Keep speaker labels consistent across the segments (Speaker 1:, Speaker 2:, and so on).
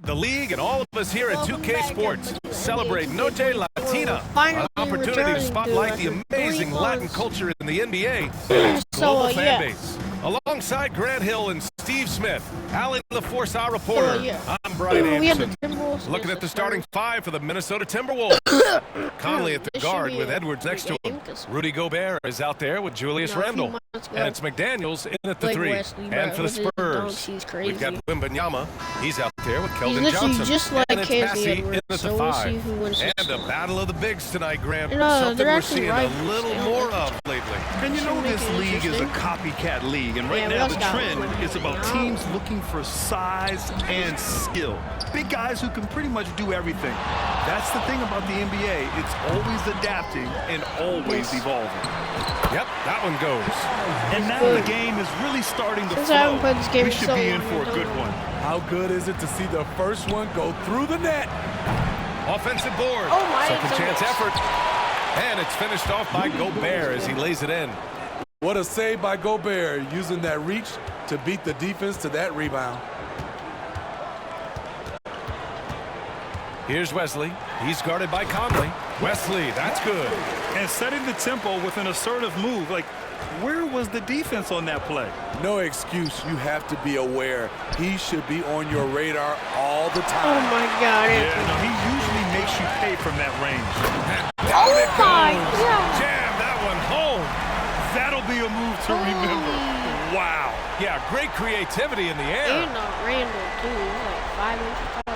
Speaker 1: The league and all of us here at 2K Sports celebrate Noche Latina, an opportunity to spotlight the amazing Latin culture in the NBA and its global fan base. Alongside Grant Hill and Steve Smith, Allie LaForce, our reporter, I'm Brian Anderson. Looking at the starting five for the Minnesota Timberwolves. Conley at the guard with Edwards next to him. Rudy Gobert is out there with Julius Randle. And it's McDaniels in at the three. And for the Spurs, we've got Wembanyama. He's out there with Keldon Johnson.
Speaker 2: Just like
Speaker 1: and it's Massey in at the
Speaker 2: so
Speaker 1: five.
Speaker 2: We'll
Speaker 1: and a battle of the bigs tonight, Grant. Something we're seeing a little more of lately.
Speaker 3: And you know this league is a copycat league. And right now the trend is about teams looking for size and skill. Big guys who can pretty much do everything. That's the thing about the NBA. It's always adapting and always evolving.
Speaker 1: Yep, that one goes.
Speaker 3: And now the game is really starting to flow. We should be in for a good one.
Speaker 4: How good is it to see the first one go through the net?
Speaker 1: Offensive board. Second chance effort. And it's finished off by Gobert as he lays it in.
Speaker 4: What a save by Gobert, using that reach to beat the defense to that rebound.
Speaker 1: Here's Wesley. He's guarded by Conley. Wesley, that's good.
Speaker 3: And setting the tempo with an assertive move. Like, where was the defense on that play?
Speaker 4: No excuse. You have to be aware. He should be on your radar all the time.
Speaker 2: Oh, my God.
Speaker 3: Yeah, no, he usually makes you pay from that range.
Speaker 2: Oh, my God.
Speaker 1: Jam that one home.
Speaker 3: That'll be a move to remember. Wow.
Speaker 1: Yeah, great creativity in the air.
Speaker 2: And Randall, too. He's like 5 inches tall.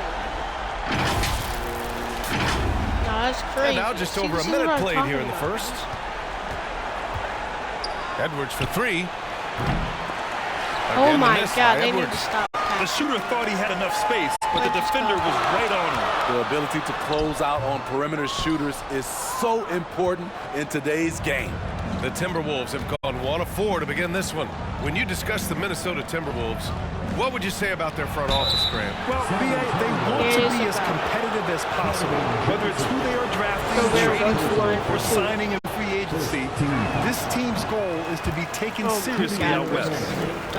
Speaker 2: That's crazy.
Speaker 1: And now just over a minute played here in the first. Edwards for three.
Speaker 2: Oh my God, they need to stop.
Speaker 3: The shooter thought he had enough space, but the defender was right on him.
Speaker 4: The ability to close out on perimeter shooters is so important in today's game.
Speaker 1: The Timberwolves have gone 1 of 4 to begin this one. When you discuss the Minnesota Timberwolves, what would you say about their front office, Grant?
Speaker 3: Well, they want to be as competitive as possible, whether it's who they are drafting, trading for, or signing in free agency. This team's goal is to be taken seriously out west.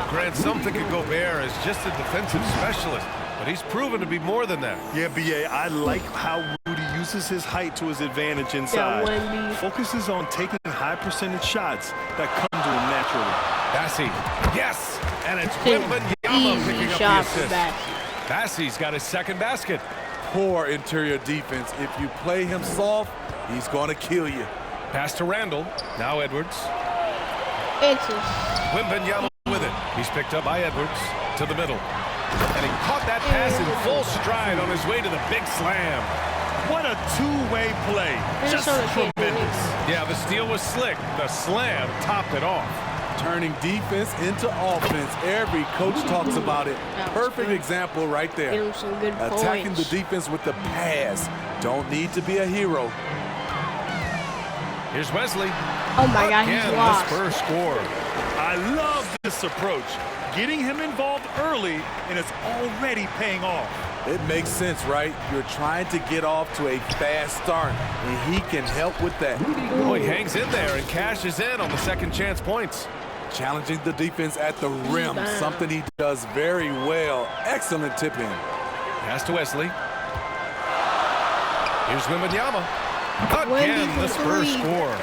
Speaker 1: Grant, some think of Gobert as just a defensive specialist, but he's proven to be more than that.
Speaker 3: Yeah, B.A., I like how Rudy uses his height to his advantage inside. Focuses on taking high percentage shots that come to him naturally.
Speaker 1: Bassey, yes! And it's Wembanyama picking up the assist. Bassey's got his second basket.
Speaker 4: Poor interior defense. If you play him soft, he's going to kill you.
Speaker 1: Pass to Randall. Now Edwards. Wembanyama with it. He's picked up by Edwards to the middle. And he caught that pass in full stride on his way to the big slam.
Speaker 3: What a two-way play. Just tremendous.
Speaker 1: Yeah, the steal was slick. The slam topped it off.
Speaker 4: Turning defense into offense. Every coach talks about it. Perfect example right there. Attacking the defense with the pass. Don't need to be a hero.
Speaker 1: Here's Wesley.
Speaker 2: Oh my God, he's lost.
Speaker 1: The Spurs score.
Speaker 3: I love this approach. Getting him involved early, and it's already paying off.
Speaker 4: It makes sense, right? You're trying to get off to a fast start, and he can help with that.
Speaker 1: Oh, he hangs in there and cashes in on the second chance points.
Speaker 4: Challenging the defense at the rim, something he does very well. Excellent tip in.
Speaker 1: Pass to Wesley. Here's Wembanyama. Again, the Spurs score.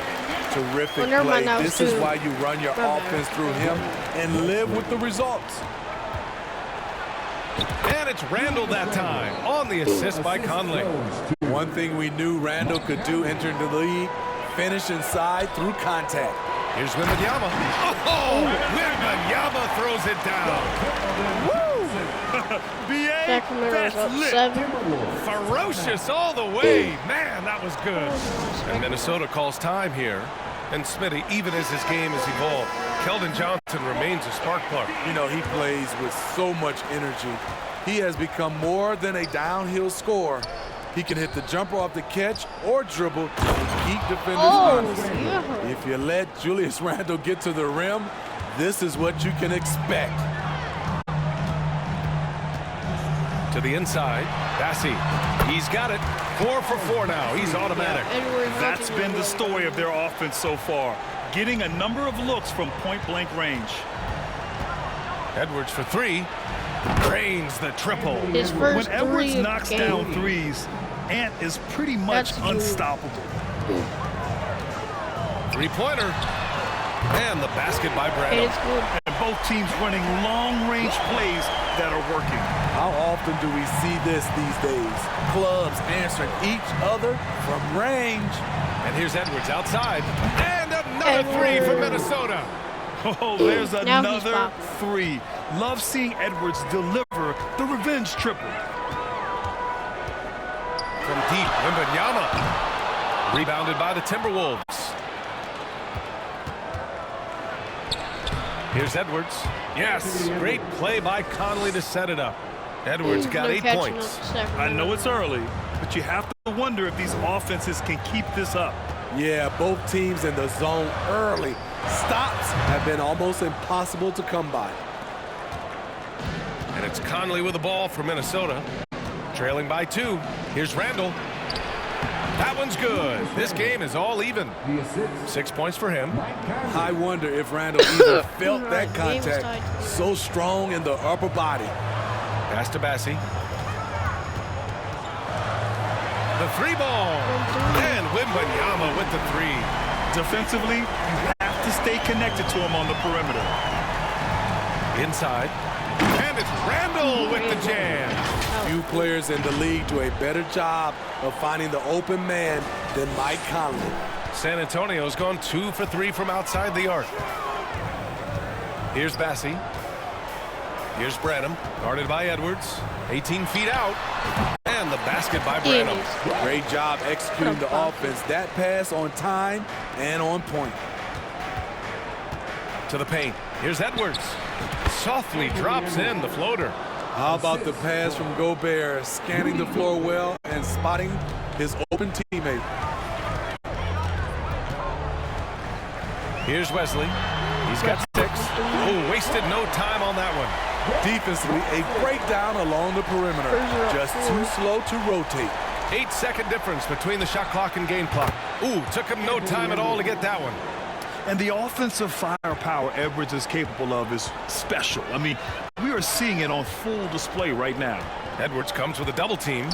Speaker 4: Terrific play. This is why you run your offense through him and live with the results.
Speaker 1: And it's Randall that time on the assist by Conley.
Speaker 4: One thing we knew Randall could do entering the league, finish inside through contact.
Speaker 1: Here's Wembanyama. Oh, Wembanyama throws it down.
Speaker 3: Woo! B.A., that's lit.
Speaker 1: Ferocious all the way. Man, that was good. And Minnesota calls time here. And Smitty, even as his game has evolved, Keldon Johnson remains a spark plug.
Speaker 4: You know, he plays with so much energy. He has become more than a downhill scorer. He can hit the jumper off the catch or dribble and keep defenders honest. If you let Julius Randle get to the rim, this is what you can expect.
Speaker 1: To the inside, Bassey. He's got it. 4 for 4 now. He's automatic.
Speaker 3: That's been the story of their offense so far. Getting a number of looks from point-blank range.
Speaker 1: Edwards for 3. Drains the triple.
Speaker 2: His first
Speaker 3: When Edwards
Speaker 2: three
Speaker 3: knocks
Speaker 2: game.
Speaker 3: down threes, Ant is pretty much
Speaker 2: That's good.
Speaker 3: unstoppable.
Speaker 1: Three-pointer. And the basket by Brandon.
Speaker 2: It's good.
Speaker 3: And both teams running long-range plays that are working.
Speaker 4: How often do we see this these days? Clubs answering each other from range.
Speaker 1: And here's Edwards outside. And another three for Minnesota.
Speaker 3: Oh, there's
Speaker 2: Now he's
Speaker 3: another
Speaker 2: popping.
Speaker 3: three. Love seeing Edwards deliver the revenge triple.
Speaker 1: From deep, Wembanyama. Rebounded by the Timberwolves. Here's Edwards. Yes, great play by Conley to set it up. Edwards got
Speaker 2: They're
Speaker 1: 8
Speaker 2: catching
Speaker 1: points.
Speaker 2: up to Sacramento.
Speaker 3: I know it's early, but you have to wonder if these offenses can keep this up.
Speaker 4: Yeah, both teams in the zone early. Stops have been almost impossible to come by.
Speaker 1: And it's Conley with the ball for Minnesota. Trailing by 2. Here's Randall. That one's good. This game is all even. 6 points for him.
Speaker 4: I wonder if Randall even felt that
Speaker 2: Game's
Speaker 4: contact.
Speaker 2: tied.
Speaker 4: So strong in the upper body.
Speaker 1: Pass to Bassie. The three ball. And Wembanyama with the three.
Speaker 3: Defensively, you have to stay connected to him on the perimeter.
Speaker 1: Inside. And it's Randall with the jam.
Speaker 4: Few players in the league do a better job of finding the open man than Mike Conley.
Speaker 1: San Antonio's gone 2 for 3 from outside the arc. Here's Bassie. Here's Branham, guarded by Edwards. 18 feet out. And the basket by Branham.
Speaker 4: Great job executing the offense. That pass on time and on point.
Speaker 1: To the paint. Here's Edwards. Softly drops in the floater.
Speaker 4: How about the pass from Gobert, scanning the floor well and spotting his open teammate.
Speaker 1: Here's Wesley. He's got 6. Oh, wasted no time on that one.
Speaker 4: Defensively, a breakdown along the perimeter. Just too slow to rotate.
Speaker 1: 8-second difference between the shot clock and game clock. Ooh, took him no time at all to get that one.
Speaker 3: And the offensive firepower Edwards is capable of is special. I mean, we are seeing it on full display right now.
Speaker 1: Edwards comes with a double team.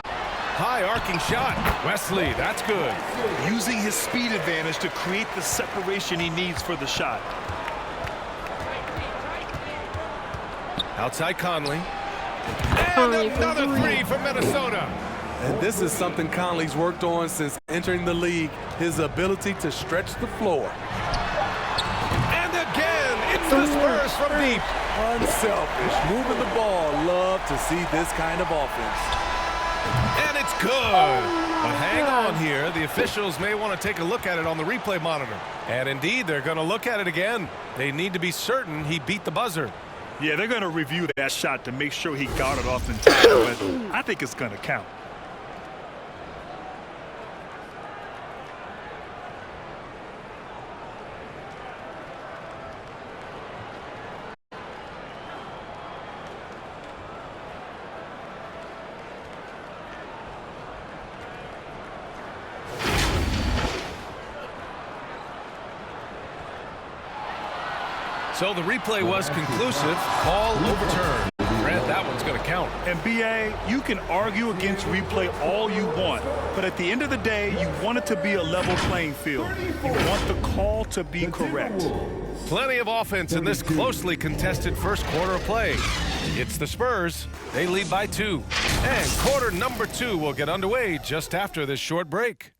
Speaker 1: High arcing shot. Wesley, that's good.
Speaker 3: Using his speed advantage to create the separation he needs for the shot.
Speaker 1: Outside Conley. And
Speaker 2: Conley for
Speaker 1: another
Speaker 2: three.
Speaker 1: 3 for Minnesota.
Speaker 4: And this is something Conley's worked on since entering the league, his ability to stretch the floor.
Speaker 1: And again, it's the Spurs from deep.
Speaker 4: Unselfish, moving the ball. Love to see this kind of offense.
Speaker 1: And it's good. But hang on here. The officials may want to take a look at it on the replay monitor. And indeed, they're going to look at it again. They need to be certain he beat the buzzer.
Speaker 3: Yeah, they're going to review that shot to make sure he got it off in time, but I think it's going to count.
Speaker 1: So the replay was conclusive. Call overturned. Grant, that one's going to count.
Speaker 3: And BA, you can argue against replay all you want, but at the end of the day, you want it to be a level playing field. You want the call to be correct.
Speaker 1: Plenty of offense in this closely contested first quarter of play. It's the Spurs. They lead by 2. And quarter number 2 will get underway just after this short break.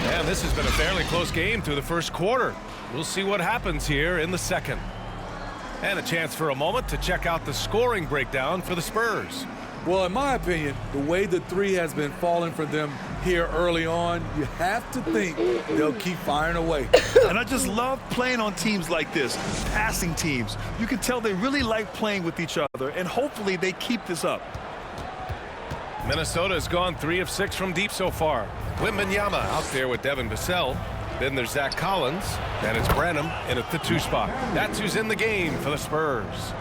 Speaker 1: And this has been a fairly close game through the first quarter. We'll see what happens here in the second. And a chance for a moment to check out the scoring breakdown for the Spurs.
Speaker 4: Well, in my opinion, the way the three has been falling for them here early on, you have to think they'll keep firing away.
Speaker 3: And I just love playing on teams like this, passing teams. You can tell they really like playing with each other, and hopefully they keep this up.
Speaker 1: Minnesota has gone 3 of 6 from deep so far. Wembanyama out there with Devin Vassell. Then there's Zach Collins. And it's Branham in at the 2 spot. That's who's in the game for the Spurs.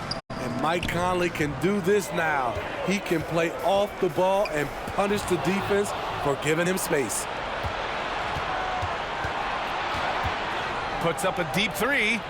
Speaker 4: In Mike Conley can do this now. He can play off the ball and punish the defense for giving him space.
Speaker 1: Puts up a deep three.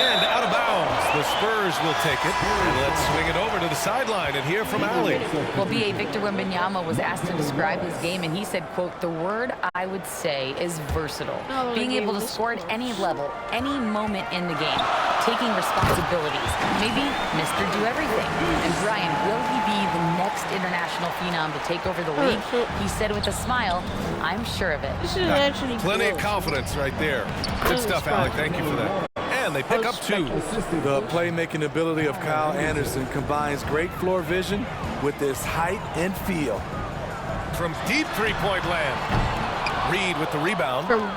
Speaker 1: And out of bounds. The Spurs will take it. And let's swing it over to the sideline and hear from Allie.
Speaker 5: Well, B.A. Victor Wembanyama was asked to describe his game, and he said, quote, "The word I would say is versatile. Being able to score at any level, any moment in the game, taking responsibilities, maybe Mr. Do Everything." And Brian, will he be the next international phenom to take over the league? He said with a smile, "I'm sure of it."
Speaker 2: This is actually
Speaker 1: Plenty of
Speaker 2: close.
Speaker 1: confidence right there. Good stuff, Alec. Thank you for that. And they pick up 2.
Speaker 4: The playmaking ability of Kyle Anderson combines great floor vision with his height and feel.
Speaker 1: From deep three-point land. Reed with the rebound.
Speaker 2: From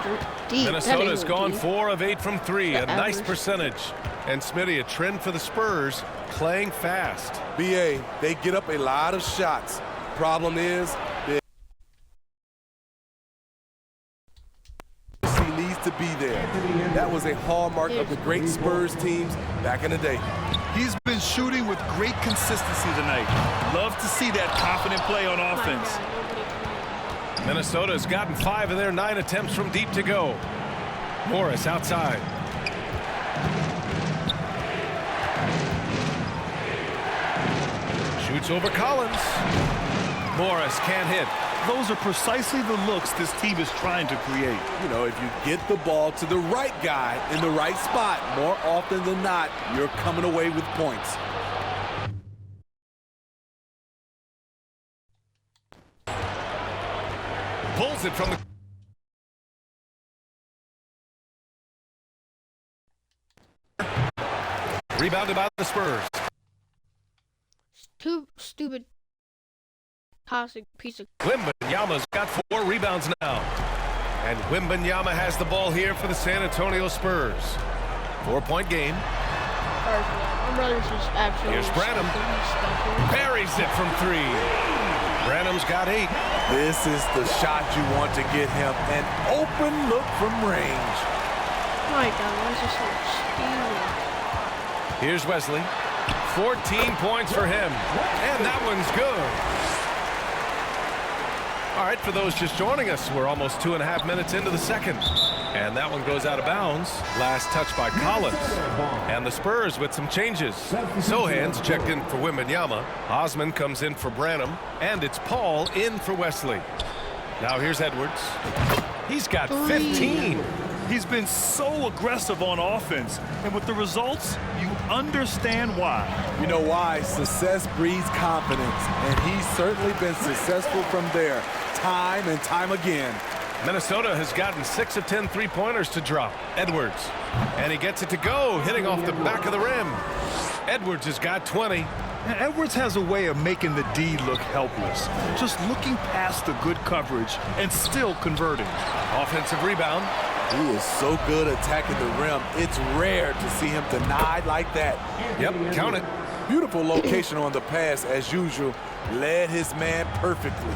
Speaker 2: deep.
Speaker 1: Minnesota's gone
Speaker 2: deep.
Speaker 1: 4 of 8 from 3. A nice
Speaker 2: average.
Speaker 1: percentage. And Smitty, a trend for the Spurs, playing fast.
Speaker 4: BA, they get up a lot of shots. Problem is, he needs to be there. That was a hallmark of the great Spurs teams back in the day.
Speaker 3: He's been shooting with great consistency tonight. Love to see that confident play on offense.
Speaker 1: Minnesota's gotten 5 of their 9 attempts from deep to go. Morris outside. Shoots over Collins. Morris can't hit.
Speaker 3: Those are precisely the looks this team is trying to create.
Speaker 4: You know, if you get the ball to the right guy in the right spot, more often than not, you're coming away with points.
Speaker 1: Pulls it from the... Rebounded by the Spurs.
Speaker 2: Too stupid. Toxic piece of.
Speaker 1: Wembanyama's got 4 rebounds now. And Wembanyama has the ball here for the San Antonio Spurs. 4-point game.
Speaker 2: My brother's just absolutely.
Speaker 1: Here's Branham. Buries it from 3. Branham's got 8.
Speaker 4: This is the shot you want to get him. An open look from range.
Speaker 2: Oh my God, why is this so stealing?
Speaker 1: Here's Wesley. 14 points for him. And that one's good. All right, for those just joining us, we're almost 2.5 minutes into the second. And that one goes out of bounds. Last touch by Collins. And the Spurs with some changes. Sohan's checked in for Wembanyama. Osman comes in for Branham. And it's Paul in for Wesley. Now here's Edwards. He's got 15.
Speaker 3: He's been so aggressive on offense, and with the results, you understand why.
Speaker 4: You know why? Success breeds confidence, and he's certainly been successful from there, time and time again.
Speaker 1: Minnesota has gotten 6 of 10 three-pointers to drop. Edwards. And he gets it to go, hitting off the back of the rim. Edwards has got 20.
Speaker 3: Now, Edwards has a way of making the D look helpless, just looking past the good coverage and still converting.
Speaker 1: Offensive rebound.
Speaker 4: He is so good attacking the rim. It's rare to see him denied like that.
Speaker 1: Yep, count it.
Speaker 4: Beautiful location on the pass, as usual. Led his man perfectly.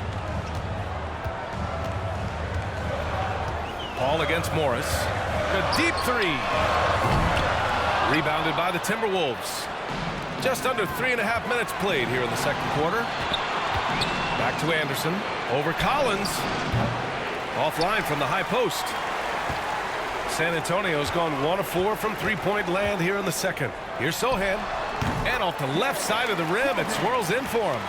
Speaker 1: Paul against Morris. A deep 3. Rebounded by the Timberwolves. Just under 3.5 minutes played here in the second quarter. Back to Anderson. Over Collins. Offline from the high post. San Antonio's gone 1 of 4 from three-point land here in the second. Here's Sohan. And off the left side of the rim, it swirls in for him.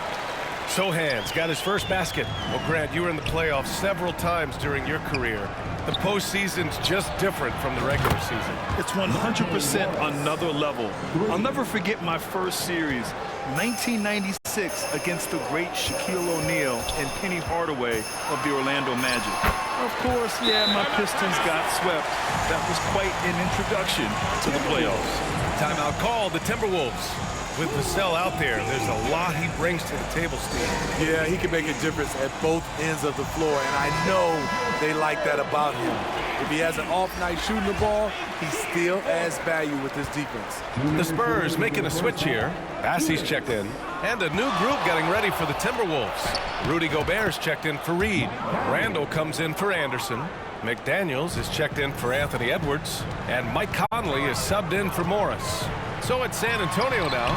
Speaker 1: Sohan's got his first basket. Well, Grant, you were in the playoffs several times during your career. The postseason's just different from the regular season.
Speaker 3: It's 100% another level. I'll never forget my first series, 1996, against the great Shaquille O'Neal and Penny Hardaway of the Orlando Magic. Of course, yeah, my Pistons got swept. That was quite an introduction to the playoffs.
Speaker 1: Timeout called the Timberwolves. With Vassell out there, there's a lot he brings to the table, Steve.
Speaker 4: Yeah, he can make a difference at both ends of the floor, and I know they like that about him. If he has an off night shooting the ball, he still adds value with his defense.
Speaker 1: The Spurs making a switch here. Bassey's checked in. And a new group getting ready for the Timberwolves. Rudy Gobert's checked in for Reed. Randall comes in for Anderson. McDaniels is checked in for Anthony Edwards. And Mike Conley is subbed in for Morris. So it's San Antonio now,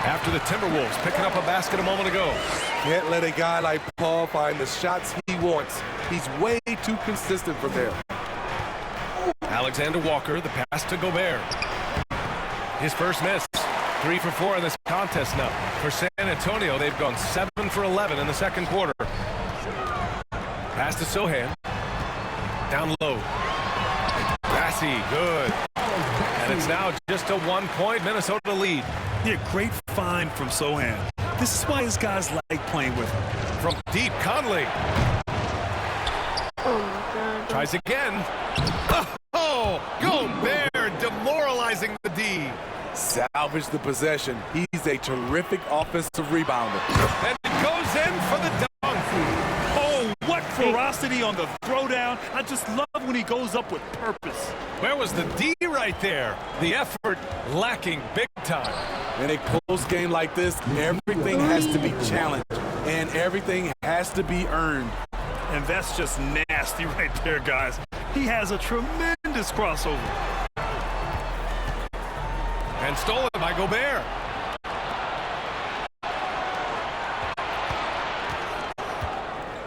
Speaker 1: after the Timberwolves picking up a basket a moment ago.
Speaker 4: Can't let a guy like Paul find the shots he wants. He's way too consistent from there.
Speaker 1: Alexander Walker, the pass to Gobert. His first miss. 3 for 4 in this contest now. For San Antonio, they've gone 7 for 11 in the second quarter. Pass to Sohan. Down low. Bassey, good. And it's now just a 1-point Minnesota lead.
Speaker 3: Yeah, great find from Sohan. This is why his guys like playing with him.
Speaker 1: From deep, Conley.
Speaker 2: Oh my God.
Speaker 1: Tries again. Oh, Gobert demoralizing the D.
Speaker 4: Salvage the possession. He's a terrific offensive rebounder.
Speaker 1: And it goes in for the dunk.
Speaker 3: Oh, what ferocity on the throwdown. I just love when he goes up with purpose.
Speaker 1: Where was the D right there? The effort lacking big time.
Speaker 4: In a close game like this, everything has to be challenged, and everything has to be earned.
Speaker 3: And that's just nasty right there, guys. He has a tremendous crossover.
Speaker 1: And stolen by Gobert.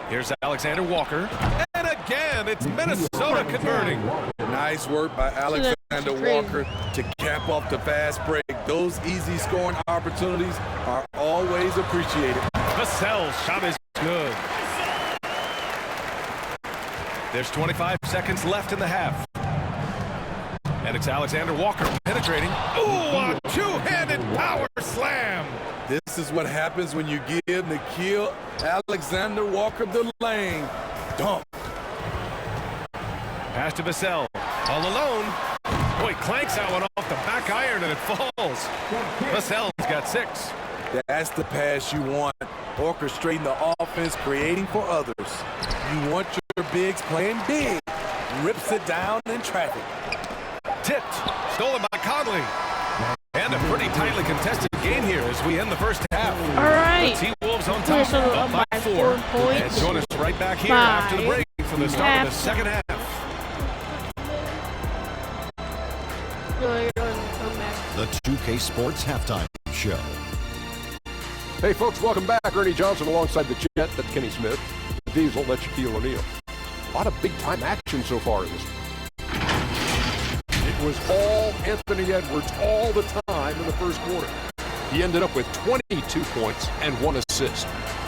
Speaker 1: Here's Alexander Walker. And again, it's Minnesota converting.
Speaker 4: Nice work by Alexander Walker to cap off the fast break. Those easy scoring opportunities are always appreciated.
Speaker 1: Vassell's shot is good. There's 25 seconds left in the half. And it's Alexander Walker penetrating. Ooh, a two-handed power slam.
Speaker 4: This is what happens when you give Nikhil Alexander Walker the lane. Dunk.
Speaker 1: Pass to Vassell. All alone. Boy, clanks that one off the back iron and it falls. Vassell's got 6.
Speaker 4: That's the pass you want. Orchestrating the offense, creating for others. You want your bigs playing big. Rips it down in traffic.
Speaker 1: Tipped. Stolen by Conley. And a pretty tightly contested game here as we end the first half.
Speaker 2: All right.
Speaker 1: The T-Wolves on top, up by 4. And join us right back here after the break for the start of the second half.
Speaker 6: The 2K Sports Halftime Show.
Speaker 7: Hey folks, welcome back. Ernie Johnson alongside the Jet, that's Kenny Smith. The Diesel, that's Shaquille O'Neal. A lot of big-time action so far in this. It was all Anthony Edwards all the time in the first quarter. He ended up with 22 points and 1 assist.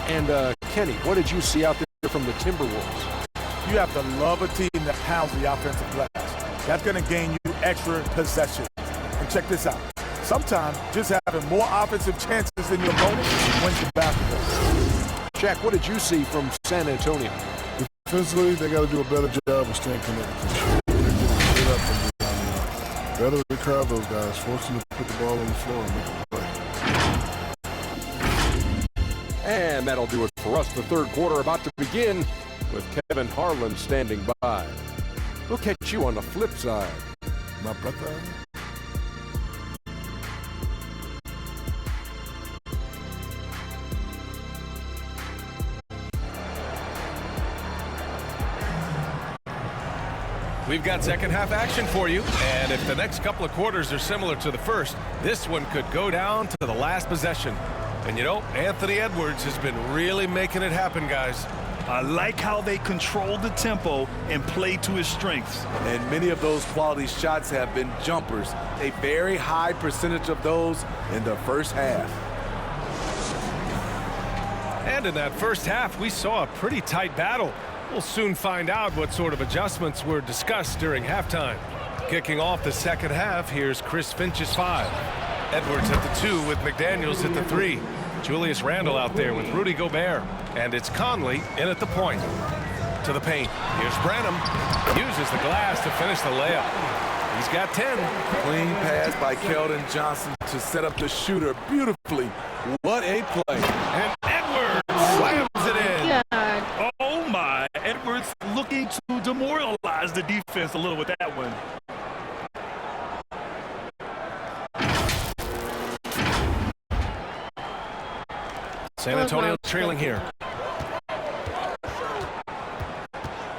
Speaker 7: And Kenny, what did you see out there from the Timberwolves?
Speaker 8: You have to love a team that pounds the offensive glass. That's going to gain you extra possessions. And check this out. Sometimes just having more offensive chances than your opponent wins the basketball.
Speaker 7: Shaq, what did you see from San Antonio?
Speaker 9: Defensively, they got to do a better job of staying connected. Better to crowd those guys, force them to put the ball on the floor and make a play.
Speaker 7: And that'll do it for us. The third quarter about to begin with Kevin Harlan standing by. We'll catch you on the flip side.
Speaker 9: My brother.
Speaker 1: We've got second half action for you, and if the next couple of quarters are similar to the first, this one could go down to the last possession. And you know, Anthony Edwards has been really making it happen, guys.
Speaker 3: I like how they control the tempo and play to his strengths.
Speaker 4: And many of those quality shots have been jumpers. A very high percentage of those in the first half.
Speaker 1: And in that first half, we saw a pretty tight battle. We'll soon find out what sort of adjustments were discussed during halftime. Kicking off the second half, here's Chris Finch's 5. Edwards at the 2 with McDaniels at the 3. Julius Randle out there with Rudy Gobert. And it's Conley in at the point. To the paint. Here's Branham. Uses the glass to finish the layup. He's got 10.
Speaker 4: Clean pass by Keldon Johnson to set up the shooter beautifully. What a play.
Speaker 1: And Edwards slams it in.
Speaker 2: God.
Speaker 3: Oh my, Edwards looking to demoralize the defense a little with that one.
Speaker 1: San Antonio trailing here.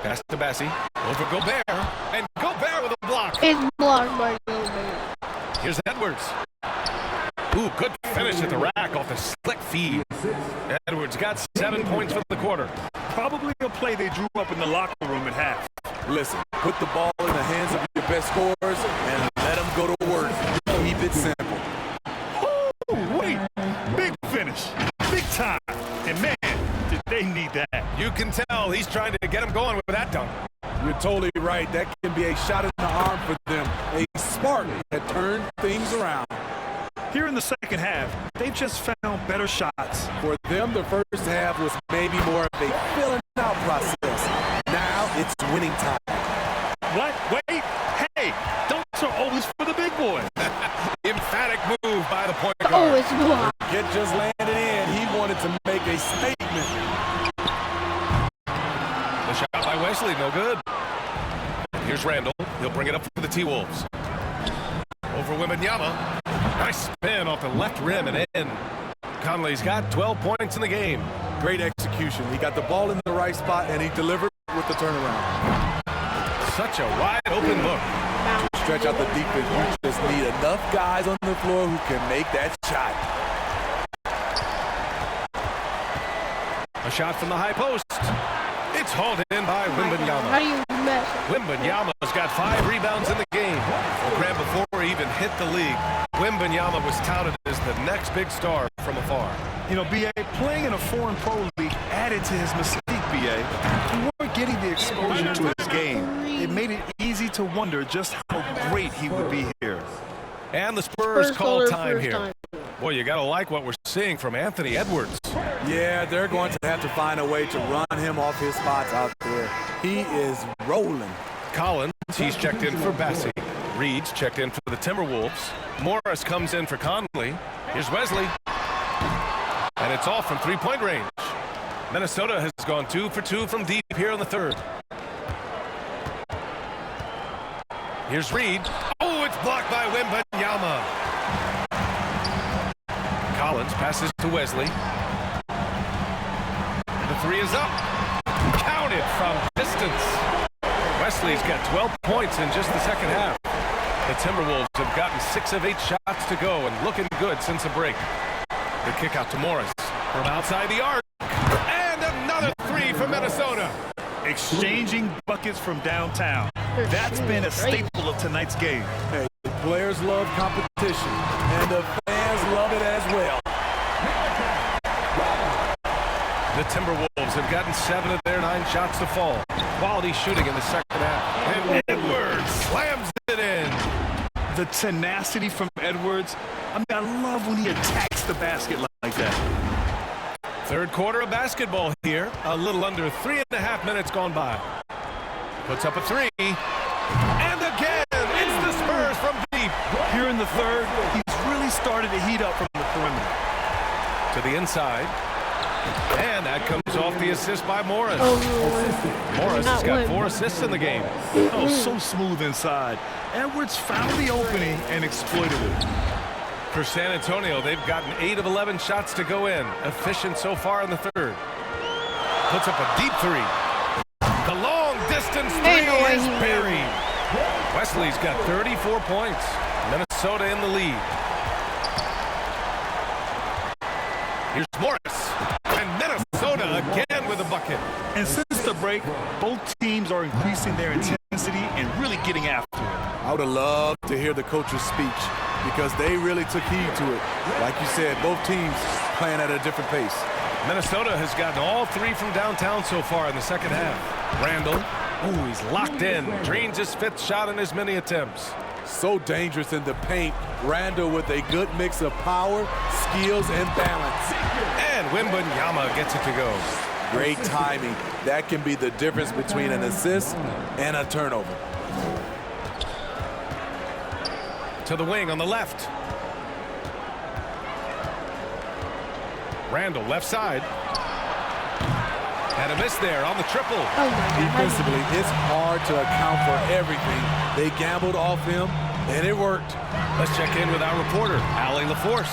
Speaker 1: Pass to Bassey. Over Gobert. And Gobert with a block.
Speaker 2: It's blocked by Gobert.
Speaker 1: Here's Edwards. Edwards got 7 points for the quarter.
Speaker 3: Probably a play they drew up in the locker room at half.
Speaker 4: Listen, put the ball in the hands of your best scorers and let them go to work. Keep it simple.
Speaker 3: Oh, wait. Big finish. Big time. And, man, did they need that.
Speaker 1: You can tell he's trying to get him going with that dunk.
Speaker 4: You're totally right. That can be a shot in the arm for them. A spark that turned things around.
Speaker 3: Here in the second half, they've just found better shots.
Speaker 4: For them, the first half was maybe more of a filling out process. Now it's winning time.
Speaker 3: What? Wait. Hey, dunks are always for the big boys.
Speaker 1: Emphatic move by the point guard.
Speaker 2: Oh, it's blocked.
Speaker 4: Kid just landed in. He wanted to make a statement.
Speaker 1: The shot by Wesley, no good. Here's Randall. He'll bring it up for the T-Wolves. Over Wembanyama. Nice spin off the left rim and in. Conley's got 12 points in the game.
Speaker 4: Great execution. He got the ball in the right spot, and he delivered with the turnaround.
Speaker 1: Such a wide open look.
Speaker 4: To stretch out the defense, you just need enough guys on the floor who can make that shot.
Speaker 1: A shot from the high post. It's hauled in by Wembanyama.
Speaker 2: How do you mess?
Speaker 1: Wembanyama's got 5 rebounds in the game. Graham, before he even hit the league, Wembanyama was touted as the next big star from afar.
Speaker 3: You know, B.A., playing in a foreign pro league added to his mystique, B.A. He weren't getting the exposure to his game. It made it easy to wonder just how great he would be here.
Speaker 1: And the Spurs call time here.
Speaker 2: Time.
Speaker 1: Boy, you got to like what we're seeing from Anthony Edwards.
Speaker 4: Yeah, they're going to have to find a way to run him off his spots out there. He is rolling.
Speaker 1: Collins, he's checked in for Bessie. Reed's checked in for the Timberwolves. Morris comes in for Conley. Here's Wesley. And it's off from three-point range. Minnesota has gone 2 for 2 from deep here in the third. Here's Reed. Oh, it's blocked by Wembanyama. Collins passes to Wesley. The three is up. Counted from distance. Wesley's got 12 points in just the second half. The Timberwolves have gotten 6 of 8 shots to go and looking good since the break. The kick out to Morris from outside the arc. And another 3 for Minnesota.
Speaker 3: Exchanging buckets from downtown. That's been a staple of tonight's game.
Speaker 4: Hey, the players love competition, and the fans love it as well.
Speaker 1: The Timberwolves have gotten 7 of their 9 shots to fall. Quality shooting in the second half. And Edwards slams it in.
Speaker 3: The tenacity from Edwards. I mean, I love when he attacks the basket like that.
Speaker 1: Third quarter of basketball here. A little under 3.5 minutes gone by. Puts up a 3. And again, it's the Spurs from deep.
Speaker 3: Here in the third, he's really started to heat up from the perimeter.
Speaker 1: To the inside. And that comes off the assist by Morris. Morris has got 4 assists in the game.
Speaker 3: Oh, so smooth inside. Edwards found the opening and exploited it.
Speaker 1: For San Antonio, they've gotten 8 of 11 shots to go in. Efficient so far in the third. Puts up a deep 3. The long distance 3 is buried. Wesley's got 34 points. Minnesota in the lead. Here's Morris. And Minnesota again with a bucket.
Speaker 3: And since the break, both teams are increasing their intensity and really getting after it.
Speaker 4: I would have loved to hear the coach's speech because they really took heed to it. Like you said, both teams playing at a different pace.
Speaker 1: Minnesota has gotten all 3 from downtown so far in the second half. Randall, ooh, he's locked in. Drains his 5th shot in as many attempts.
Speaker 4: So dangerous in the paint. Randall with a good mix of power, skills, and balance.
Speaker 1: And Wembanyama gets it to go.
Speaker 4: Great timing. That can be the difference between an assist and a turnover.
Speaker 1: To the wing on the left. Randall left side. And a miss there on the triple.
Speaker 4: Defensively, it's hard to account for everything. They gambled off him, and it worked.
Speaker 1: Let's check in with our reporter, Allie LaForce.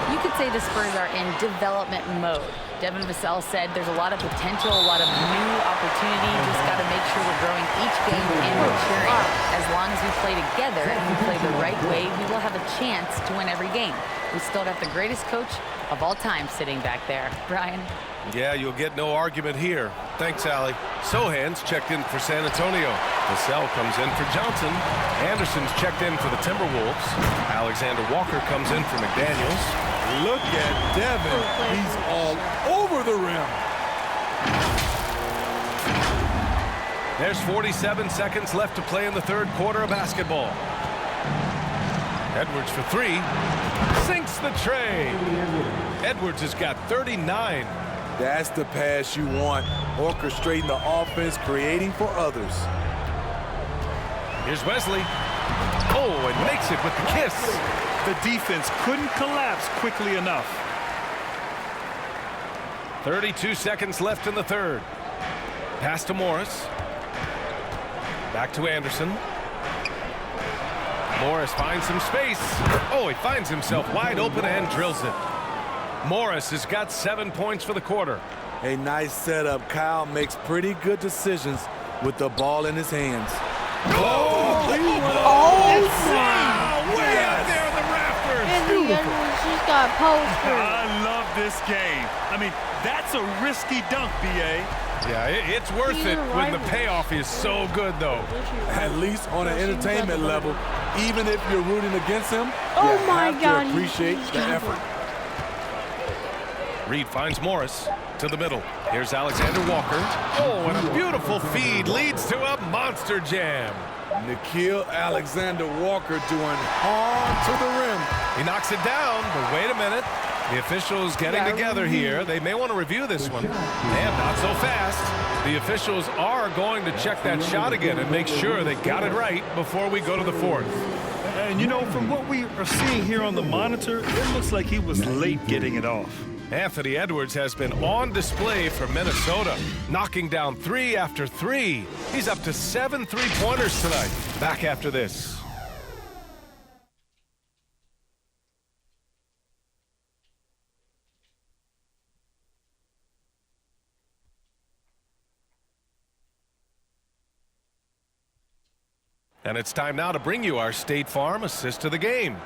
Speaker 5: You could say the Spurs are in development mode. Devin Vassell said there's a lot of potential, a lot of new opportunity. Just got to make sure we're growing each game and maturing. As long as we play together and we play the right way, we will have a chance to win every game. We still got the greatest coach of all time sitting back there. Brian?
Speaker 1: Yeah, you'll get no argument here. Thanks, Allie. Sohan's checked in for San Antonio. Vassell comes in for Johnson. Anderson's checked in for the Timberwolves. Alexander Walker comes in for McDaniels.
Speaker 4: Look at Devin. He's all over the rim.
Speaker 1: There's 47 seconds left to play in the third quarter of basketball. Edwards for three. Sinks the tray. Edwards has got 39.
Speaker 4: That's the pass you want. Orchestrating the offense, creating for others.
Speaker 1: Here's Wesley. Oh, and makes it with the kiss.
Speaker 3: The defense couldn't collapse quickly enough.
Speaker 1: 32 seconds left in the third. Pass to Morris. Back to Anderson. Morris finds some space. Oh, he finds himself wide open and drills it. Morris has got 7 points for the quarter.
Speaker 4: A nice setup. Kyle makes pretty good decisions with the ball in his hands.
Speaker 2: Oh,
Speaker 1: way out there in the rafters.
Speaker 2: And Edwards just got posted.
Speaker 3: I love this game. I mean, that's a risky dunk, B.A.
Speaker 1: Yeah, it's worth it when the payoff is so good, though.
Speaker 4: At least on an entertainment level, even if you're rooting against him,
Speaker 2: oh
Speaker 4: you
Speaker 2: my
Speaker 4: have
Speaker 2: God,
Speaker 4: to appreciate the effort.
Speaker 1: Reed finds Morris to the middle. Here's Alexander Walker. Oh, and a beautiful feed leads to a monster jam.
Speaker 4: Nikhil Alexander Walker doing harm to the rim.
Speaker 1: He knocks it down, but wait a minute. The officials getting together here. They may want to review this one. And not so fast. The officials are going to check that shot again and make sure they got it right before we go to the fourth.
Speaker 3: And, you know, from what we are seeing here on the monitor, it looks like he was late getting it off.
Speaker 1: Anthony Edwards has been on display for Minnesota, knocking down 3 after 3. He's up to 7 3-pointers tonight. Back after this. And it's time now to bring you our State Farm assist of the game.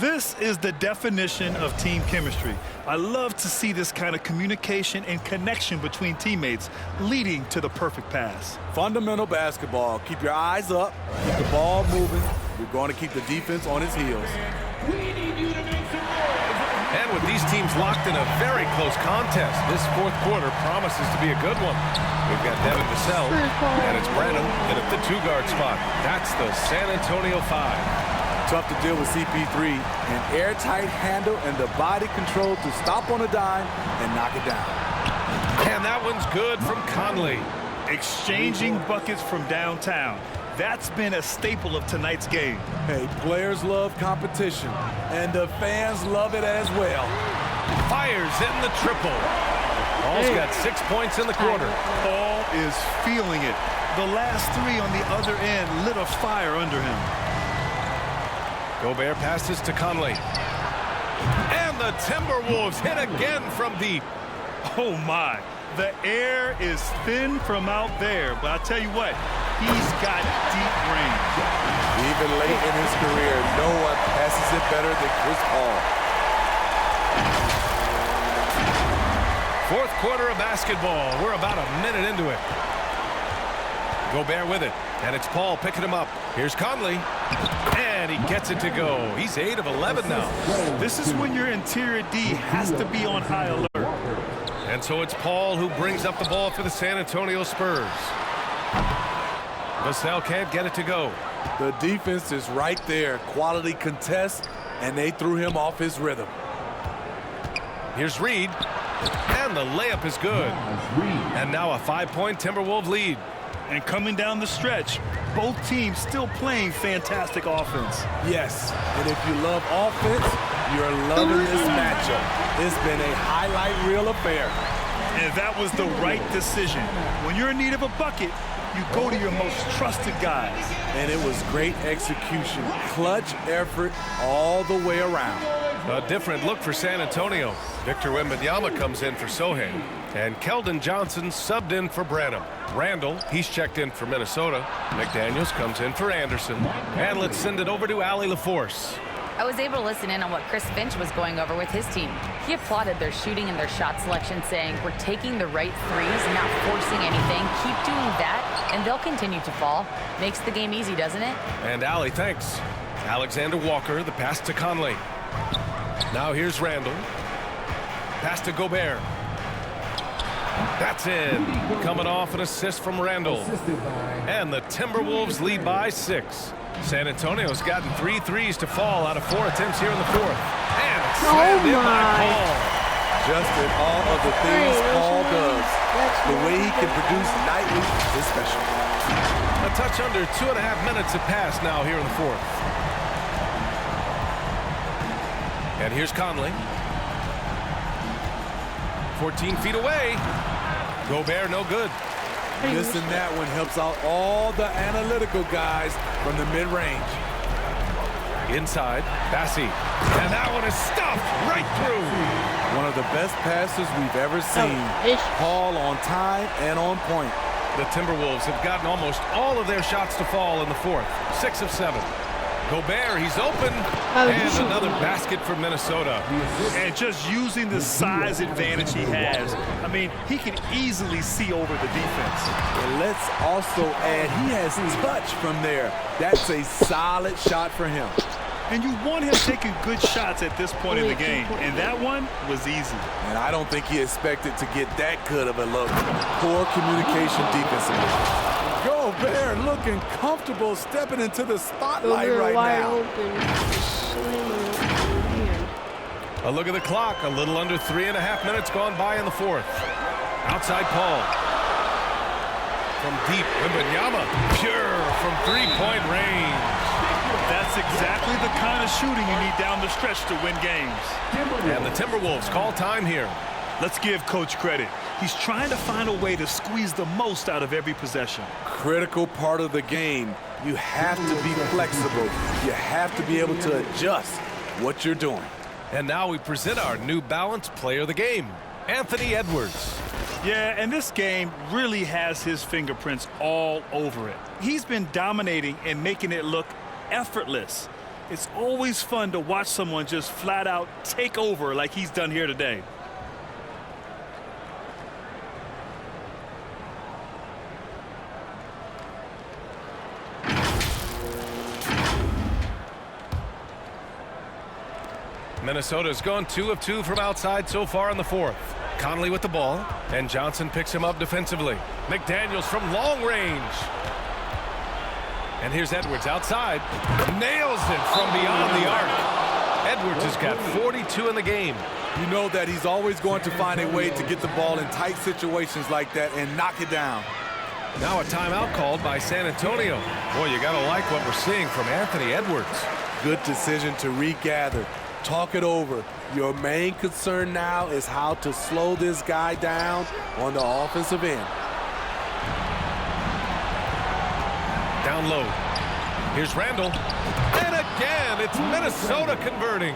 Speaker 3: This is the definition of team chemistry. I love to see this kind of communication and connection between teammates leading to the perfect pass.
Speaker 4: Fundamental basketball. Keep your eyes up, keep the ball moving. We're going to keep the defense on his heels.
Speaker 1: And with these teams locked in a very close contest, this fourth quarter promises to be a good one. We've got Devin Vassell, and it's Branham in at the 2-guard spot. That's the San Antonio 5.
Speaker 4: Tough to deal with CP3, an airtight handle and the body control to stop on a dime and knock it down.
Speaker 1: And that one's good from Conley.
Speaker 3: Exchanging buckets from downtown. That's been a staple of tonight's game.
Speaker 4: Hey, players love competition, and the fans love it as well.
Speaker 1: Fires in the triple. Paul's got 6 points in the quarter.
Speaker 3: Paul is feeling it. The last 3 on the other end lit a fire under him.
Speaker 1: Gobert passes to Conley. And the Timberwolves hit again from deep.
Speaker 3: Oh, my. The air is thin from out there, but I tell you what, he's got deep range.
Speaker 4: Even late in his career, no one passes it better than Chris Paul.
Speaker 1: Fourth quarter of basketball. We're about a minute into it. Gobert with it, and it's Paul picking him up. Here's Conley, and he gets it to go. He's 8 of 11 now.
Speaker 3: This is when your interior D has to be on high alert.
Speaker 1: And so it's Paul who brings up the ball for the San Antonio Spurs. Vassell can't get it to go.
Speaker 4: The defense is right there. Quality contest, and they threw him off his rhythm.
Speaker 1: Here's Reed, and the layup is good. And now a 5-point Timberwolves lead.
Speaker 3: And coming down the stretch, both teams still playing fantastic offense.
Speaker 4: Yes, and if you love offense, you're loving this matchup. It's been a highlight reel affair.
Speaker 3: And that was the right decision. When you're in need of a bucket, you go to your most trusted guys.
Speaker 4: And it was great execution. Clutch effort all the way around.
Speaker 1: A different look for San Antonio. Victor Wembanyama comes in for Sohan. And Keldon Johnson subbed in for Branham. Randall, he's checked in for Minnesota. McDaniels comes in for Anderson. And let's send it over to Allie LaForce.
Speaker 5: I was able to listen in on what Chris Finch was going over with his team. He applauded their shooting and their shot selection, saying, "We're taking the right threes, not forcing anything. Keep doing that, and they'll continue to fall." Makes the game easy, doesn't it?
Speaker 1: And Allie, thanks. Alexander Walker, the pass to Conley. Now here's Randall. Pass to Gobert. That's in. Coming off an assist from Randall. And the Timberwolves lead by 6. San Antonio's gotten 3 threes to fall out of 4 attempts here in the 4th. And it's slammed in by Paul.
Speaker 4: Just in all of the things Paul does, the way he can produce nightly is special.
Speaker 1: A touch under 2.5 minutes have passed now here in the 4th. And here's Conley. 14 feet away. Gobert no good.
Speaker 4: Missing that one helps out all the analytical guys from the mid-range.
Speaker 1: Inside, Bassi. And that one is stuffed right through.
Speaker 4: One of the best passes we've ever seen. Paul on time and on point.
Speaker 1: The Timberwolves have gotten almost all of their shots to fall in the 4th. 6 of 7. Gobert, he's open, and another basket for Minnesota.
Speaker 3: And just using the size advantage he has, I mean, he can easily see over the defense.
Speaker 4: And let's also add, he has touch from there. That's a solid shot for him.
Speaker 3: And you want him taking good shots at this point in the game, and that one was easy.
Speaker 4: And I don't think he expected to get that good of a look. Poor communication defensively. Gobert looking comfortable stepping into the spotlight right now.
Speaker 1: A look at the clock. A little under 3.5 minutes gone by in the 4th. Outside Paul. From deep, Wembanyama. Pure from three-point range.
Speaker 3: That's exactly the kind of shooting you need down the stretch to win games.
Speaker 1: And the Timberwolves call time here.
Speaker 3: Let's give Coach credit. He's trying to find a way to squeeze the most out of every possession.
Speaker 4: Critical part of the game. You have to be flexible. You have to be able to adjust what you're doing.
Speaker 1: And now we present our New Balance Player of the Game, Anthony Edwards.
Speaker 3: Yeah, and this game really has his fingerprints all over it. He's been dominating and making it look effortless. It's always fun to watch someone just flat out take over like he's done here today.
Speaker 1: Minnesota's gone 2 of 2 from outside so far in the 4th. Conley with the ball, and Johnson picks him up defensively. McDaniels from long range. And here's Edwards outside. Nails it from beyond the arc. Edwards has got 42 in the game.
Speaker 4: You know that he's always going to find a way to get the ball in tight situations like that and knock it down.
Speaker 1: Now a timeout called by San Antonio. Boy, you got to like what we're seeing from Anthony Edwards.
Speaker 4: Good decision to regather. Talk it over. Your main concern now is how to slow this guy down on the offensive end.
Speaker 1: Down low. Here's Randall. And again, it's Minnesota converting.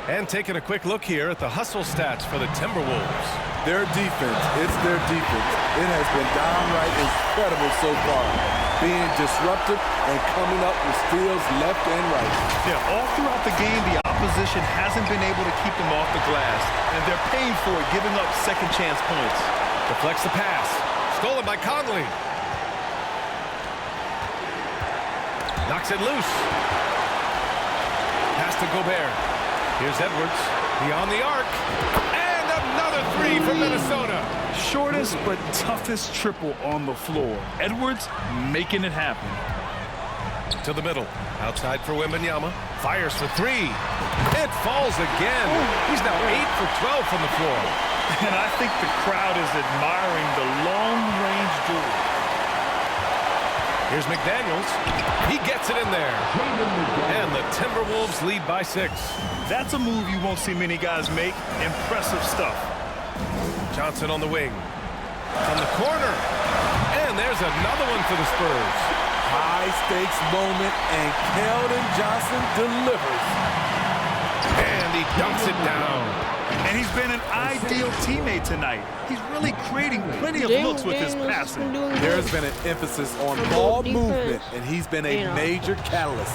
Speaker 1: And taking a quick look here at the hustle stats for the Timberwolves.
Speaker 4: Their defense, it's their defense. It has been downright incredible so far. Being disruptive and coming up with steals left and right.
Speaker 3: Yeah, all throughout the game, the opposition hasn't been able to keep them off the glass, and they're paying for it, giving up second chance points.
Speaker 1: Deflects the pass. Stolen by Conley. Knocks it loose. Pass to Gobert. Here's Edwards. Beyond the arc. And another 3 for Minnesota.
Speaker 3: Shortest but toughest triple on the floor. Edwards making it happen.
Speaker 1: To the middle. Outside for Wembanyama. Fires for 3. It falls again. He's now 8 for 12 from the floor.
Speaker 3: And I think the crowd is admiring the long-range duel.
Speaker 1: Here's McDaniels. He gets it in there. And the Timberwolves lead by 6.
Speaker 3: That's a move you won't see many guys make. Impressive stuff.
Speaker 1: Johnson on the wing. From the corner. And there's another one for the Spurs.
Speaker 4: High-stakes moment, and Keldon Johnson delivers.
Speaker 1: And he dunks it down.
Speaker 3: And he's been an ideal teammate tonight. He's really creating plenty of looks with his passing.
Speaker 4: There's been an emphasis on ball movement, and he's been a major catalyst.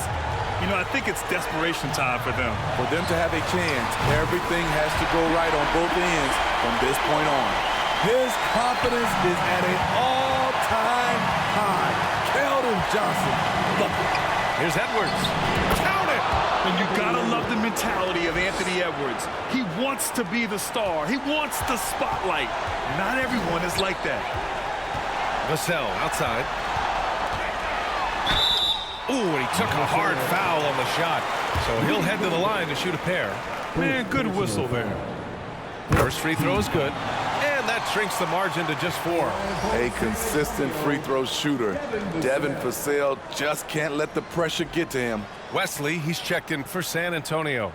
Speaker 3: You know, I think it's desperation time for them.
Speaker 4: For them to have a chance, everything has to go right on both ends from this point on. His confidence is at an all-time high. Keldon Johnson, look.
Speaker 1: Here's Edwards. Count it!
Speaker 3: And you gotta love the mentality of Anthony Edwards. He wants to be the star. He wants the spotlight. Not everyone is like that.
Speaker 1: Vassell outside. Ooh, and he took a hard foul on the shot. So he'll head to the line to shoot a pair.
Speaker 3: Man, good whistle there.
Speaker 1: First free throw is good. And that shrinks the margin to just 4.
Speaker 4: A consistent free throw shooter. Devin Vassell just can't let the pressure get to him.
Speaker 1: Wesley, he's checked in for San Antonio.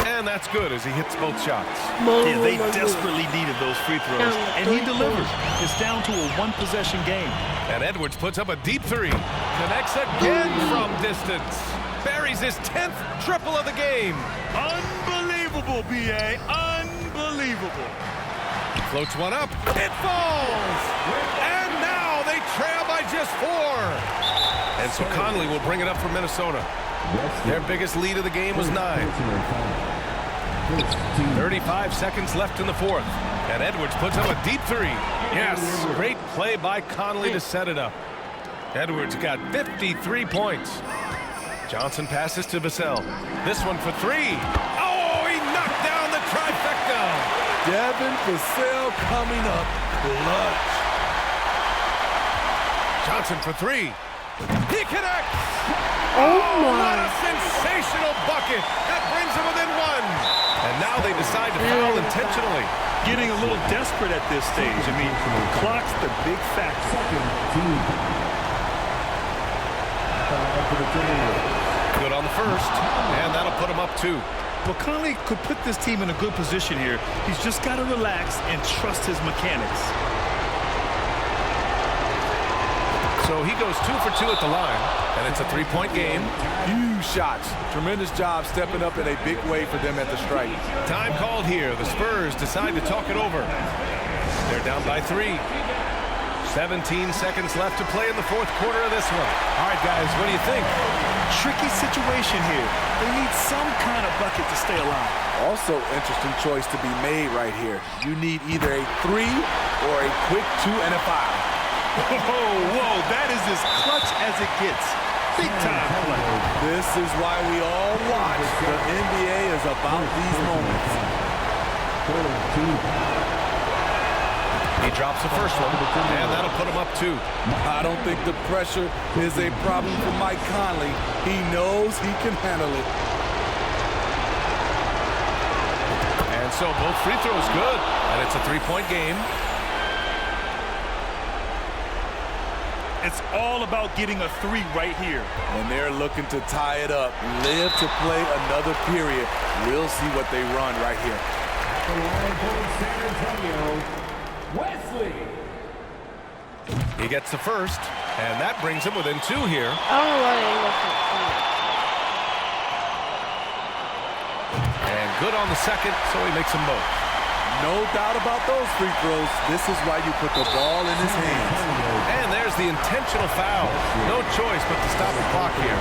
Speaker 1: And that's good as he hits both shots.
Speaker 3: Yeah, they desperately needed those free throws, and he delivered. It's down to a one-possession game.
Speaker 1: And Edwards puts up a deep 3. Connects again from distance. Buries his 10th triple of the game.
Speaker 3: Unbelievable, B.A. Unbelievable.
Speaker 1: Floats one up. It falls. And now they trail by just 4. And so Conley will bring it up for Minnesota. Their biggest lead of the game was 9. 35 seconds left in the 4th. And Edwards puts up a deep 3. Yes, great play by Conley to set it up. Edwards got 53 points. Johnson passes to Vassell. This one for 3. Oh, he knocked down the trifecta.
Speaker 4: Devin Vassell coming up clutch.
Speaker 1: Johnson for 3. He connects.
Speaker 2: Oh my.
Speaker 1: What a sensational bucket. That brings him within 1. And now they decide to foul intentionally.
Speaker 3: Getting a little desperate at this stage. I mean, clock's the big factor.
Speaker 1: Good on the first, and that'll put him up 2.
Speaker 3: Well, Conley could put this team in a good position here. He's just got to relax and trust his mechanics.
Speaker 1: So he goes 2 for 2 at the line, and it's a 3-point game.
Speaker 4: Huge shots. Tremendous job stepping up in a big way for them at the stripe.
Speaker 1: Time called here. The Spurs decide to talk it over. They're down by 3. 17 seconds left to play in the 4th quarter of this one. All right, guys, what do you think?
Speaker 3: Tricky situation here. They need some kind of bucket to stay alive.
Speaker 4: Also, interesting choice to be made right here. You need either a 3 or a quick 2 and a 5.
Speaker 3: Whoa, that is as clutch as it gets. Big time play.
Speaker 4: This is why we all watch. The NBA is about these moments.
Speaker 1: He drops the first one, and that'll put him up 2.
Speaker 4: I don't think the pressure is a problem for Mike Conley. He knows he can handle it.
Speaker 1: And so both free throws good, and it's a 3-point game.
Speaker 3: It's all about getting a 3 right here.
Speaker 4: And they're looking to tie it up, live to play another period. We'll see what they run right here.
Speaker 10: San Antonio, Wesley.
Speaker 1: He gets the first, and that brings him within 2 here.
Speaker 2: I don't know why they look so
Speaker 1: And good on the second, so he makes them both.
Speaker 4: No doubt about those free throws. This is why you put the ball in his hands.
Speaker 1: And there's the intentional foul. No choice but to stop the clock here.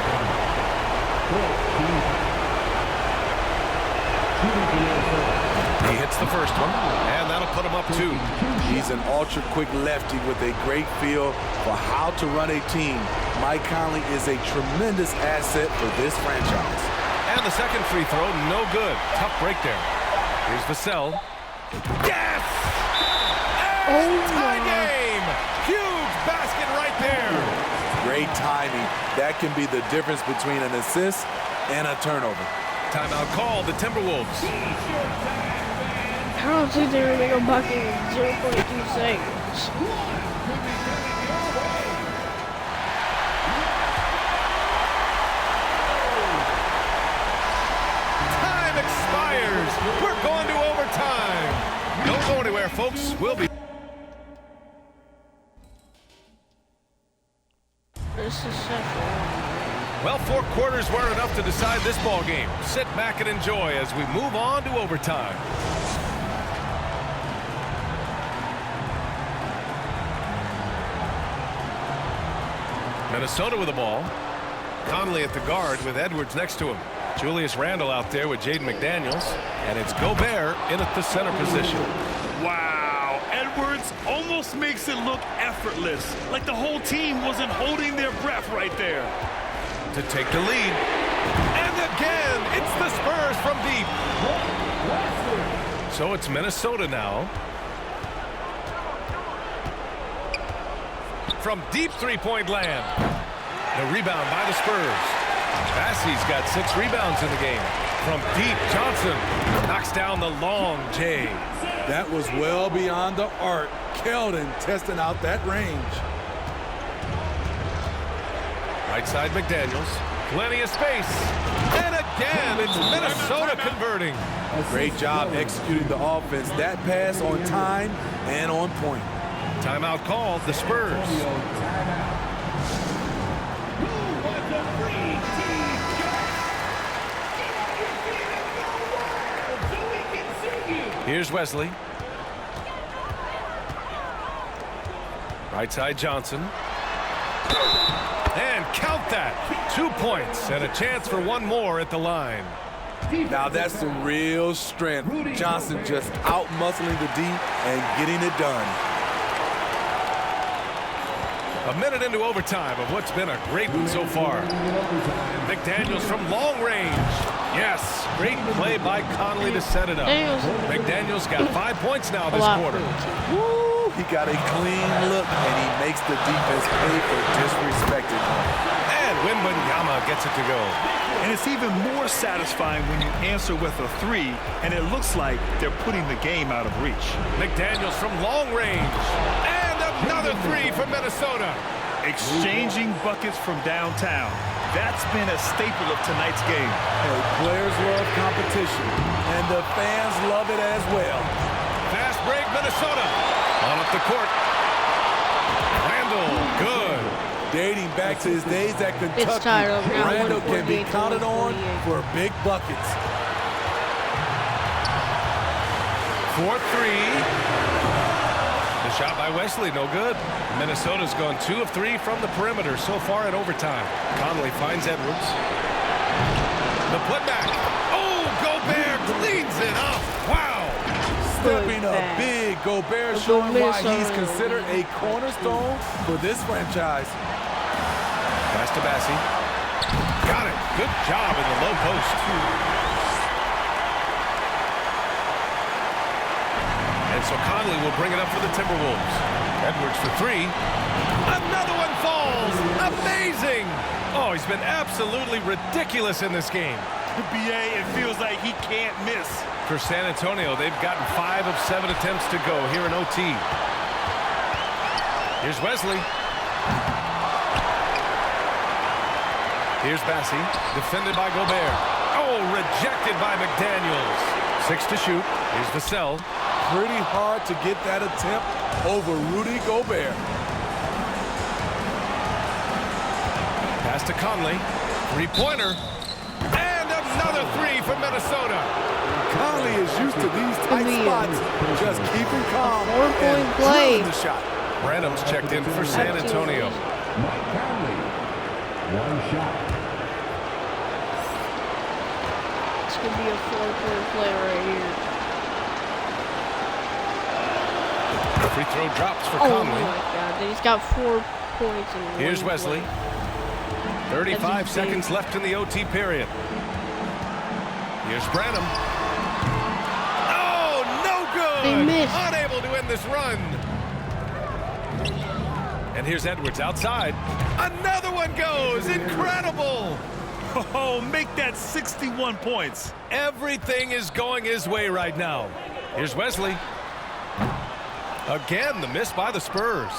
Speaker 1: He hits the first one, and that'll put him up 2.
Speaker 4: He's an ultra-quick lefty with a great feel for how to run a team. Mike Conley is a tremendous asset for this franchise.
Speaker 1: And the second free throw, no good. Tough break there. Here's Vassell. Yes! Tie game! Huge basket right there.
Speaker 4: Great timing. That can be the difference between an assist and a turnover.
Speaker 1: Timeout called, the Timberwolves.
Speaker 2: I don't think they're going to make a bucket in 0.2 seconds.
Speaker 1: Time expires. We're going to overtime. Don't go anywhere, folks. We'll be Well, 4 quarters were enough to decide this ball game. Sit back and enjoy as we move on to overtime. Minnesota with the ball. Conley at the guard with Edwards next to him. Julius Randle out there with Jaden McDaniels. And it's Gobert in at the center position.
Speaker 3: Wow. Edwards almost makes it look effortless, like the whole team wasn't holding their breath right there.
Speaker 1: To take the lead. And again, it's the Spurs from deep. So it's Minnesota now. From deep three-point land. The rebound by the Spurs. Bassey's got 6 rebounds in the game. From deep, Johnson knocks down the long J.
Speaker 4: That was well beyond the arc. Keldon testing out that range.
Speaker 1: Right side McDaniels. Plenty of space. And again, it's Minnesota converting.
Speaker 4: Great job executing the offense. That pass on time and on point.
Speaker 1: Timeout called, the Spurs. Here's Wesley. Right side Johnson. And count that. 2 points and a chance for one more at the line.
Speaker 4: Now that's some real strength. Johnson just out-muscling the D and getting it done.
Speaker 1: A minute into overtime of what's been a great one so far. McDaniels from long range. Yes, great play by Conley to set it up. McDaniels got 5 points now this quarter.
Speaker 4: Woo, he got a clean look, and he makes the defense pay for disrespecting him.
Speaker 1: And Wembanyama gets it to go.
Speaker 3: And it's even more satisfying when you answer with a 3, and it looks like they're putting the game out of reach.
Speaker 1: McDaniels from long range. And another 3 for Minnesota.
Speaker 3: Exchanging buckets from downtown. That's been a staple of tonight's game.
Speaker 4: Hey, players love competition, and the fans love it as well.
Speaker 1: Fast break, Minnesota. On up the court. Randle, good.
Speaker 4: Dating back to his days at Kentucky, Randle can be counted on for big buckets.
Speaker 1: 4-3. The shot by Wesley, no good. Minnesota's gone 2 of 3 from the perimeter so far in overtime. Conley finds Edwards. The putback. Oh, Gobert cleans it up. Wow.
Speaker 4: Stepping up big. Gobert showing why he's considered a cornerstone for this franchise.
Speaker 1: Pass to Bassey. Got it. Good job in the low post. And so Conley will bring it up for the Timberwolves. Edwards for 3. Another one falls. Amazing. Oh, he's been absolutely ridiculous in this game.
Speaker 3: BA, it feels like he can't miss.
Speaker 1: For San Antonio, they've gotten 5 of 7 attempts to go here in OT. Here's Wesley. Here's Bassey, defended by Gobert. Oh, rejected by McDaniels. 6 to shoot. Here's Vassell.
Speaker 4: Pretty hard to get that attempt over Rudy Gobert.
Speaker 1: Pass to Conley. 3-pointer. And another 3 for Minnesota.
Speaker 4: Conley is used to these tight spots. Just keeping calm
Speaker 2: and drilling
Speaker 4: the shot.
Speaker 1: Branham's checked in for San Antonio.
Speaker 10: Mike Conley, 1 shot.
Speaker 2: This could be a 4-point play right here.
Speaker 1: Free throw drops for
Speaker 2: Conley.
Speaker 1: Conley.
Speaker 2: Oh my God, he's got 4 points in
Speaker 1: Here's Wesley. 35 seconds left in the OT period. Here's Branham. Oh, no good!
Speaker 2: They missed.
Speaker 1: Unable to end this run. And here's Edwards outside. Another one goes. Incredible!
Speaker 3: Oh, make that 61 points.
Speaker 1: Everything is going his way right now. Here's Wesley. Again, the miss by the Spurs.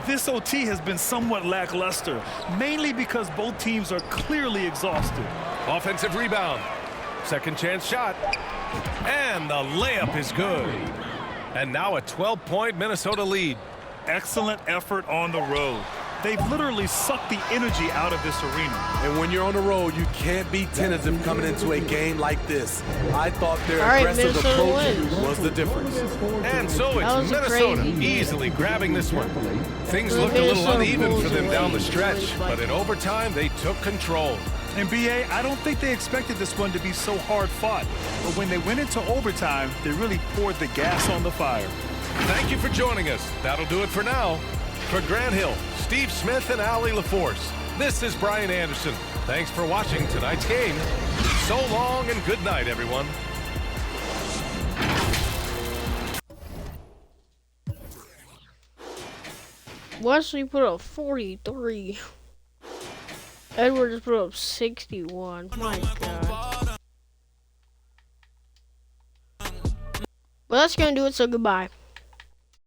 Speaker 3: This OT has been somewhat lackluster, mainly because both teams are clearly exhausted.
Speaker 1: Offensive rebound. Second chance shot. And the layup is good. And now a 12-point Minnesota lead.
Speaker 3: Excellent effort on the road. They've literally sucked the energy out of this arena.
Speaker 4: And when you're on the road, you can't be tentative coming into a game like this. I thought their aggressive
Speaker 2: Minnesota
Speaker 4: approach
Speaker 2: wins.
Speaker 4: was the difference.
Speaker 1: And so
Speaker 2: That
Speaker 1: it's
Speaker 2: was a
Speaker 1: Minnesota
Speaker 2: crazy game.
Speaker 1: easily grabbing this one. Things
Speaker 2: The
Speaker 1: looked a little
Speaker 2: Minnesota
Speaker 1: uneven for
Speaker 2: Bulls
Speaker 1: them down the
Speaker 2: win.
Speaker 1: stretch, but in overtime, they took control.
Speaker 3: And BA, I don't think they expected this one to be so hard fought. But when they went into overtime, they really poured the gas on the fire.
Speaker 1: Thank you for joining us. That'll do it for now. For Grant Hill, Steve Smith, and Allie LaForce, this is Brian Anderson. Thanks for watching tonight's game. So long and good night, everyone.
Speaker 2: Wesley put up 43. Edward just put up 61. My God. But that's gonna do it, so goodbye.